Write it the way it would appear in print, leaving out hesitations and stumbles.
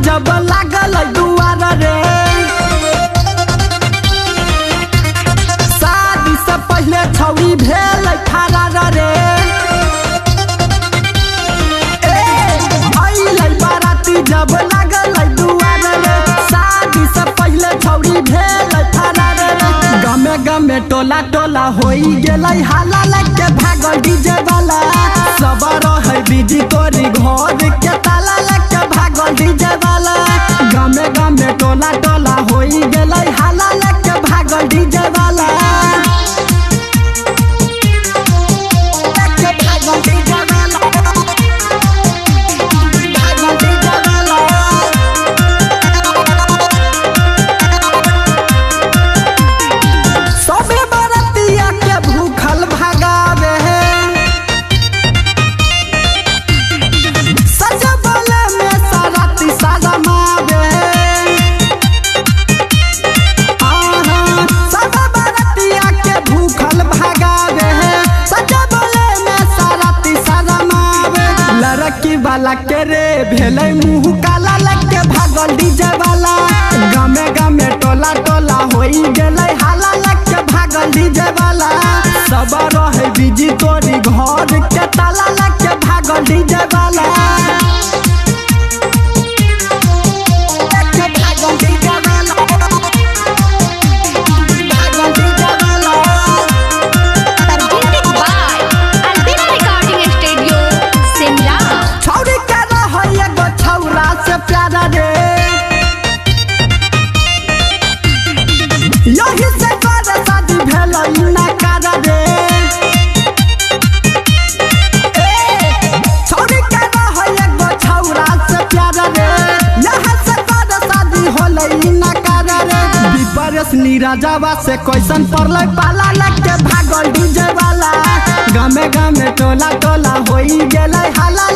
जब लागल दुआर रे शादी से पहले छौरी भेल फरार रे अइलै बाराती जब लागल दुआर रे शादी से पहले छौरी भेल फरार रे गमे गमे टोला टोला होई गेलै हाला लगे भागल डीजे वाला सब रहे बिजी तोरी घर के ताला लगे भागल डीजे वाला गमे गमे टोला टोला होई गेलै हाला लगे भागल डीजे वाला भागल डीजे वाला भागल डीजे वाला सबे बरतिया के भूखल भागावे सजबले में सराती सजमावे सब बरतिया के भूखल भागावे सजबले में सराती सजमावे लड़की वाला के रे भेलै मुँह काला लगे भागल डीजे वाला गमे गमे टोला टोला होई गेलै हाला लगे भागल डीजे वाला सब रहे बिजी तोरी घर के ताला लगे भागल डीजे वाला भागल डीजे वाला भागल डीजे वाला Presented by Albina Recording Studio, Simla. छौरी के रहे एगो छौरा से प्यारा रे यही से कर शादी भेलै नकार रे छौरी के रहे एगो छौरा से प्यारा रे यही से कर शादी होलै नकार रे विपरेश नीरजवा से कैसन पड़लै पाला लगे भागल डीजे वाला गमे गमे टोला टोला होई गेलै हाला